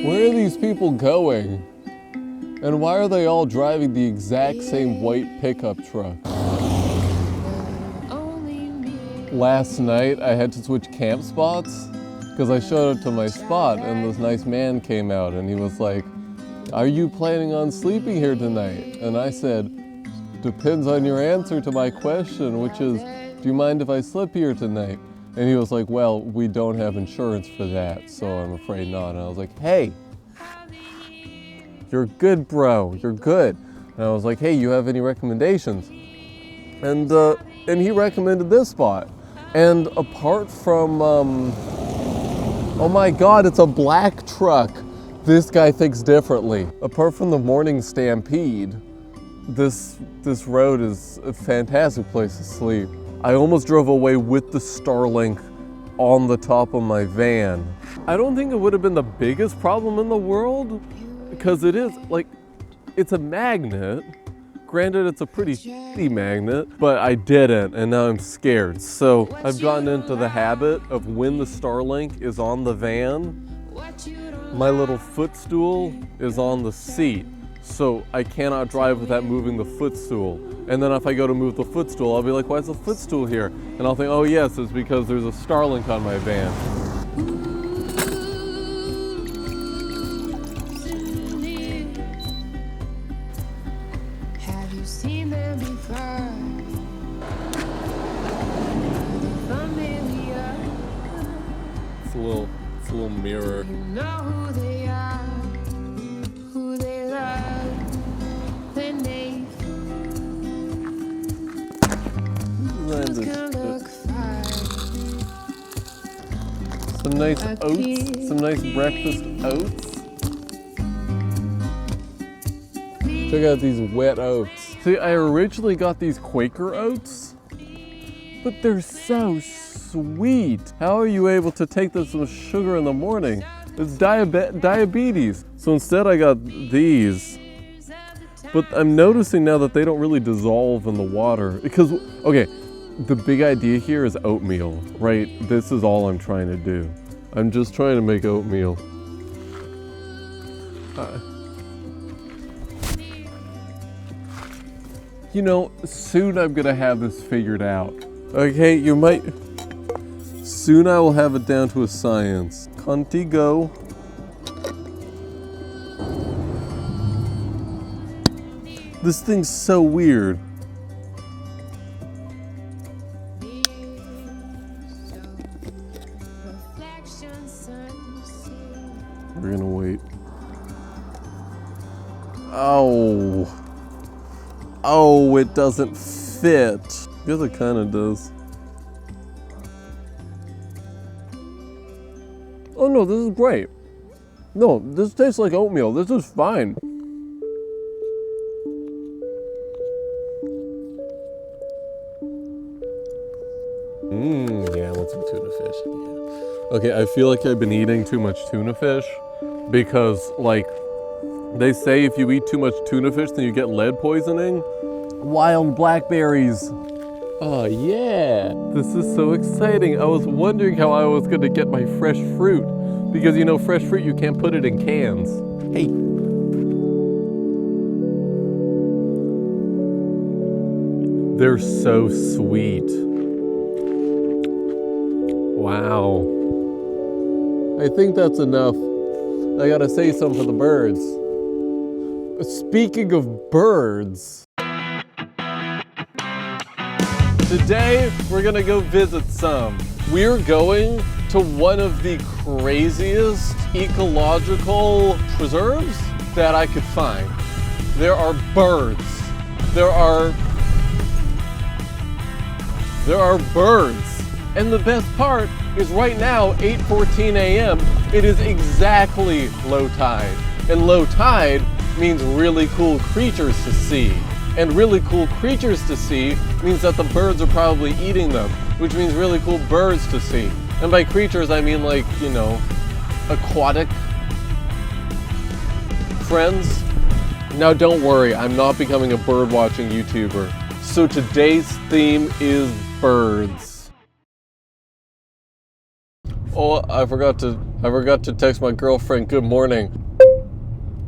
Where are these people going? And why are they all driving the exact same white pickup truck? Last night I had to switch camp spots because I showed up to my spot and this nice man came out and he was like, "Are you planning on sleeping here tonight?" And I said, "Depends on your answer to my question, which is, do you mind if I sleep here tonight?" And he was like, "Well, we don't have insurance for that, so I'm afraid not." And I was like, "Hey, you're good, bro, you're good." And I was like, "Hey, you have any recommendations?" And he recommended this spot. And apart from, oh my God, it's a black truck. This guy thinks differently. Apart from the morning stampede, this road is a fantastic place to sleep. I almost drove away with the Starlink on the top of my van. I don't think it would have been the biggest problem in the world because it is like, it's a magnet. Granted, it's a pretty shitty magnet, but I didn't and now I'm scared. So I've gotten into the habit of when the Starlink is on the van, my little footstool is on the seat. So I cannot drive without moving the footstool. And then if I go to move the footstool, I'll be like, "Why is the footstool here?" And I'll think, "Oh yes, it's because there's a Starlink on my van." Have you seen them before? It's a little mirror. You know who they are, who they love, their names. Look fine. Some nice oats, some nice breakfast oats. Check out these wet oats. See, I originally got these Quaker oats, but they're so sweet. How are you able to take this with sugar in the morning? It's diabetes. So instead I got these. But I'm noticing now that they don't really dissolve in the water. Because, okay, the big idea here is oatmeal, right? This is all I'm trying to do. I'm just trying to make oatmeal. You know, soon I'm gonna have this figured out. Okay, soon I will have it down to a science. Contigo. This thing's so weird. We're gonna wait. Oh. Oh, it doesn't fit. I guess it kind of does. Oh no, this is great. No, this tastes like oatmeal. This is fine. Yeah, I want some tuna fish. Yeah. Okay, I feel like I've been eating too much tuna fish because, like, they say if you eat too much tuna fish, then you get lead poisoning. Wild blackberries. Oh yeah, this is so exciting. I was wondering how I was gonna get my fresh fruit because, you know, fresh fruit, you can't put it in cans. Hey. They're so sweet. Wow. I think that's enough. I gotta say something for the birds. Speaking of birds, today we're gonna go visit some. We're going to one of the craziest ecological preserves that I could find. There are birds. There are birds. And the best part is right now, 8:14 a.m., it is exactly low tide. And low tide means really cool creatures to see. And really cool creatures to see means that the birds are probably eating them, which means really cool birds to see. And by creatures, I mean like, you know, aquatic friends. Now don't worry, I'm not becoming a bird watching YouTuber. So today's theme is birds. Oh, I forgot to text my girlfriend good morning.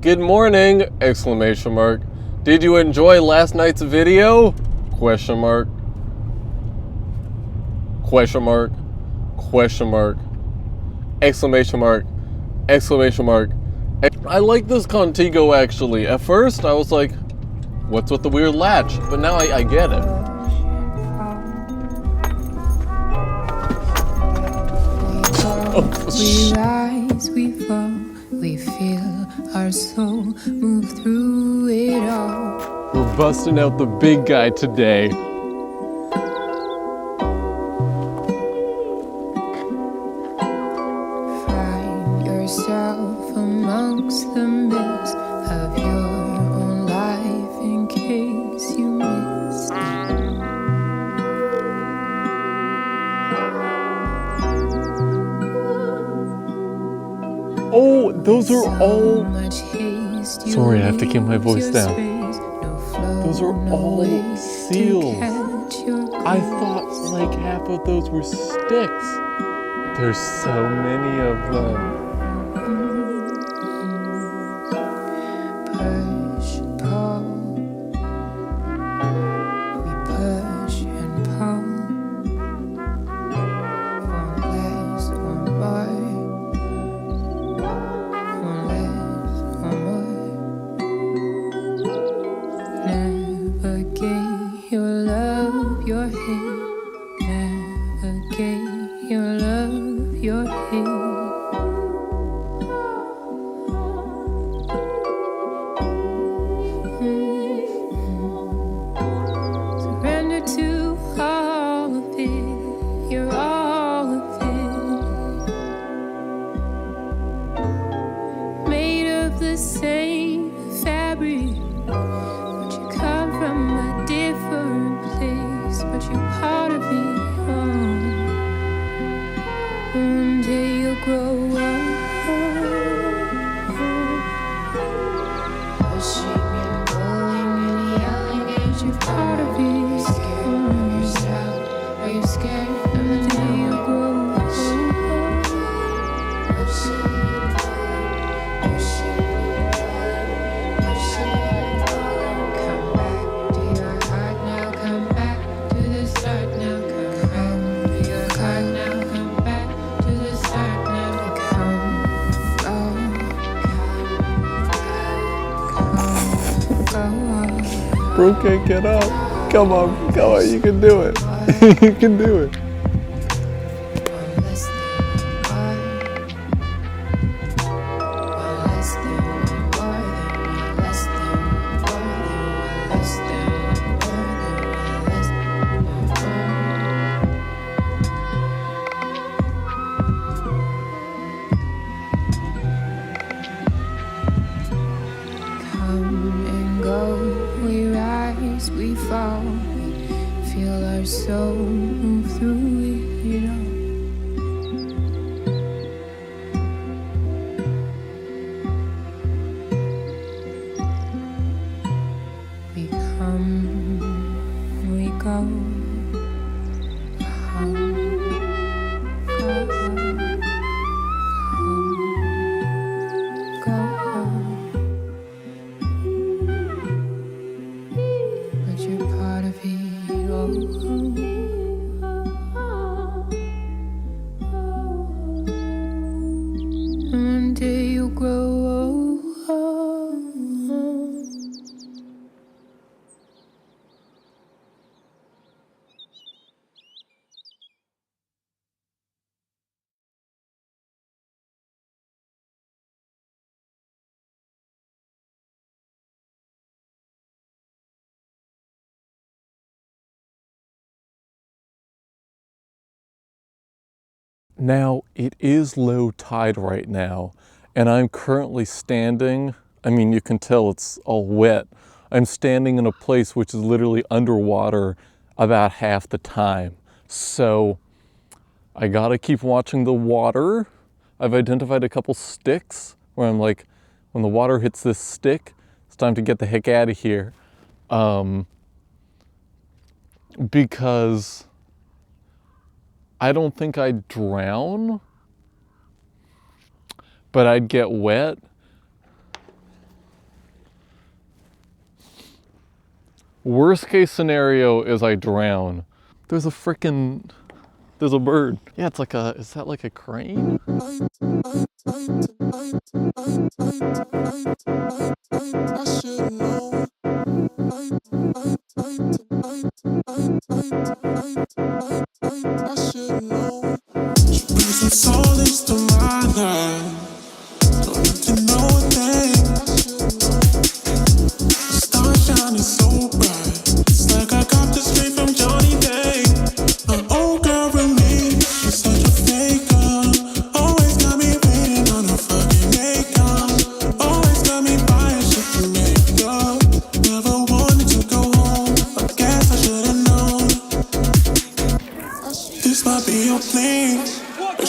Good morning! Exclamation mark. Did you enjoy last night's video? Question mark. Question mark. Question mark. Exclamation mark. Exclamation mark. I like this Contigo actually. At first I was like, what's with the weird latch? But now I get it. We rise, we fall, we feel our soul move through it all. We're busting out the big guy today. Find yourself amongst the mist of your own life in case you missed it. Oh, those are all... Much haste, you Sorry, I have to keep my lose voice your down. space. No flow, Those are no all way to seals. catch your I thought like half of those were sticks. There's so many of them. push, pull. We push and pull. One less, one more. One less, one more. Navigate your love, your hate. Navigate your love, your hate. Surrender to all of it. You're all of it. Made of the same fabric, but you come from a different place. But you're part of it. One day you'll grow up. Pushing and pulling and yelling at you're part of it. Scared of yourself, are you scared of the day you grow up? Pushing and pulling, pushing and pulling, pushing and pulling. Come back to your heart now, come back to the start now. Come back to your heart now, come back to the start now. Go. Bro can't get up. Come on, you can do it. You can do it. One less than one. One less than one more than one less than one more than one less than one more than one less than one. Come and go, we rise, we fall, we feel our soul move through it all. We come, we go, come, go, but you're part of it all. One day you'll grow old. Now, it is low tide right now, and I'm currently standing, I mean, you can tell it's all wet, I'm standing in a place which is literally underwater about half the time. So I gotta keep watching the water. I've identified a couple sticks where I'm like, when the water hits this stick, it's time to get the heck out of here. Because I don't think I'd drown, but I'd get wet. Worst case scenario is I drown. There's a bird. Yeah, it's like is that like a crane?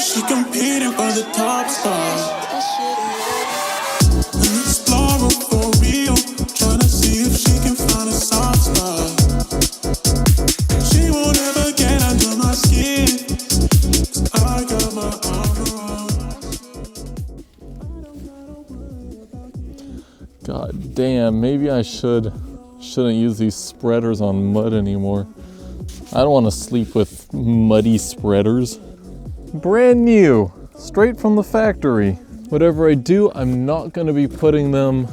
She competing for the top spot. An explorer for real, trying to see if she can find a soft spot. She won't ever get under my skin, 'cause I got my armor on. God damn, maybe I shouldn't use these spreaders on mud anymore. I don't want to sleep with muddy spreaders. Brand new, straight from the factory. Whatever I do, I'm not going to be putting them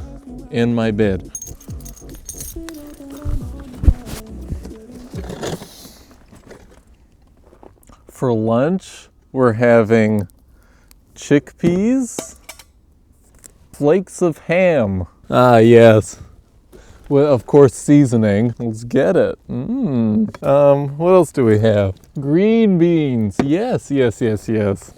in my bed. For lunch, we're having chickpeas, flakes of ham. Ah, yes. Well, of course, seasoning. Let's get it. What else do we have? Green beans. Yes, yes, yes, yes.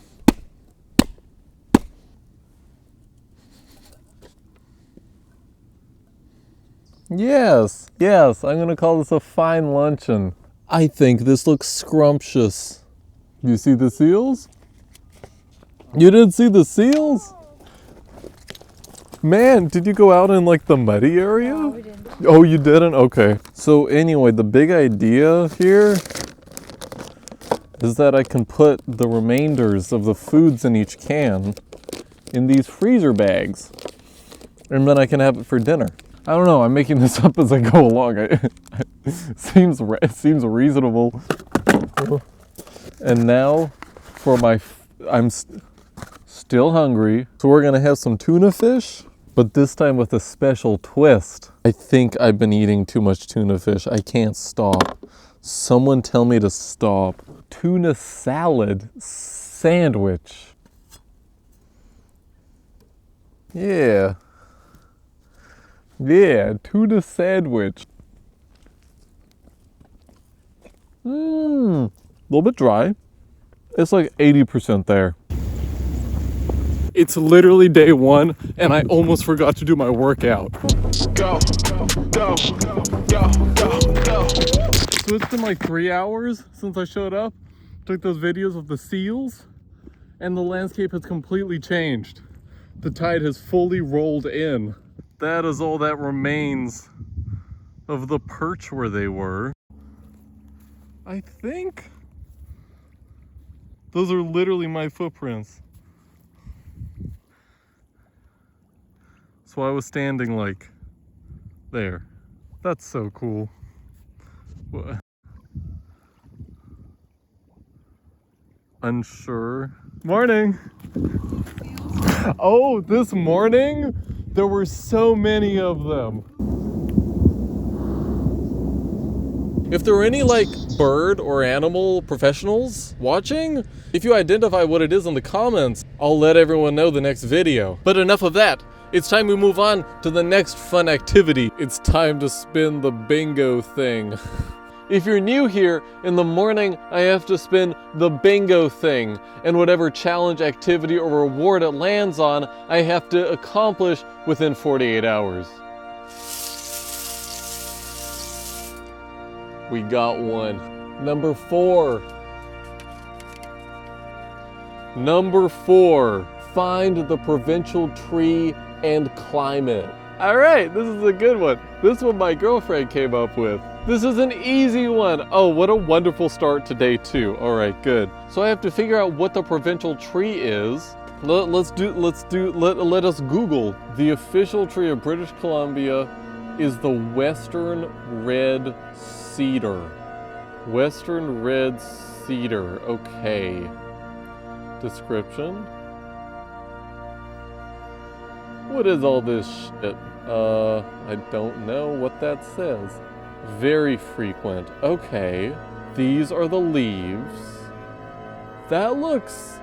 Yes, yes, I'm gonna call this a fine luncheon. I think this looks scrumptious. You see the seals? You didn't see the seals? Man, did you go out in like the muddy area? No, we didn't. Oh, you didn't? Okay. So anyway, the big idea here is that I can put the remainders of the foods in each can in these freezer bags. And then I can have it for dinner. I don't know, I'm making this up as I go along. It seems reasonable. And now for I'm still hungry. So we're gonna have some tuna fish, but this time with a special twist. I think I've been eating too much tuna fish. I can't stop. Someone tell me to stop. Tuna salad sandwich. Yeah. Yeah, tuna sandwich. A little bit dry. It's like 80% there. It's literally day one, and I almost forgot to do my workout. Go, go, go, go, go, go. So it's been like 3 hours since I showed up. Took those videos of the seals, and the landscape has completely changed. The tide has fully rolled in. That is all that remains of the perch where they were. I think those are literally my footprints. So I was standing like there. That's so cool. Unsure. Morning. Oh, this morning there were so many of them. If there are any like bird or animal professionals watching, if you identify what it is in the comments, I'll let everyone know the next video. But enough of that. It's time we move on to the next fun activity. It's time to spin the bingo thing. If you're new here, in the morning I have to spin the bingo thing, and whatever challenge, activity, or reward it lands on, I have to accomplish within 48 hours. We got one. Number 4. Number 4. Find the provincial tree and climb it. All right, this is a good one. This one my girlfriend came up with. This is an easy one. Oh, what a wonderful start to day 2. All right, good. So I have to figure out what the provincial tree is. Let us Google. The official tree of British Columbia is the Western red cedar. Western red cedar. Okay. Description. What is all this shit? I don't know what that says. Very frequent. Okay. These are the leaves. That looks...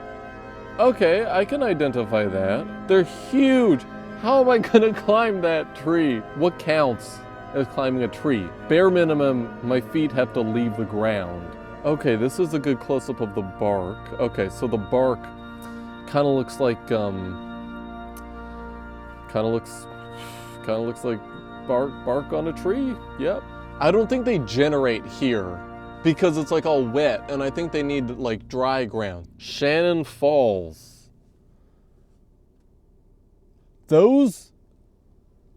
Okay, I can identify that. They're huge. How am I gonna climb that tree? What counts as climbing a tree? Bare minimum, my feet have to leave the ground. Okay, this is a good close-up of the bark. Okay, so the bark kind of looks like kind of looks like bark on a tree. Yep. I don't think they generate here because it's like all wet, and I think they need like dry ground. Shannon Falls. Those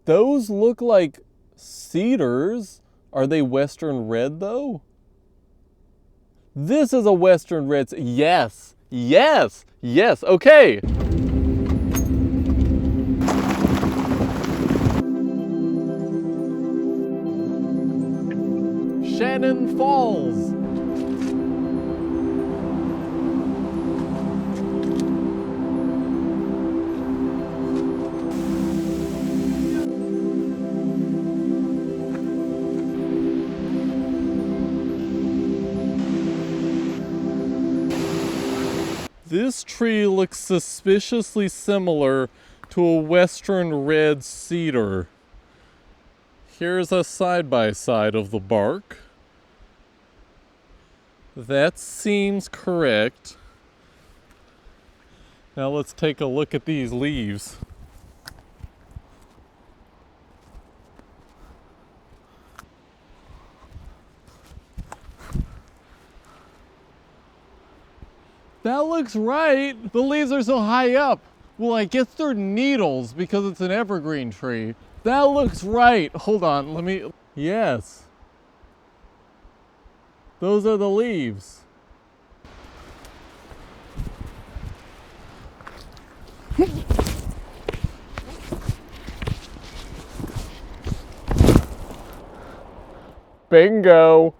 look like cedars. Are they Western red though? This is a Western red. Yes, yes, yes. Okay. Shannon Falls. This tree looks suspiciously similar to a Western red cedar. Here's a side-by-side of the bark. That seems correct. Now let's take a look at these leaves. That looks right. The leaves are so high up. Well, I guess they're needles because it's an evergreen tree. That looks right. Hold on, let me... Yes. Those are the leaves. Bingo.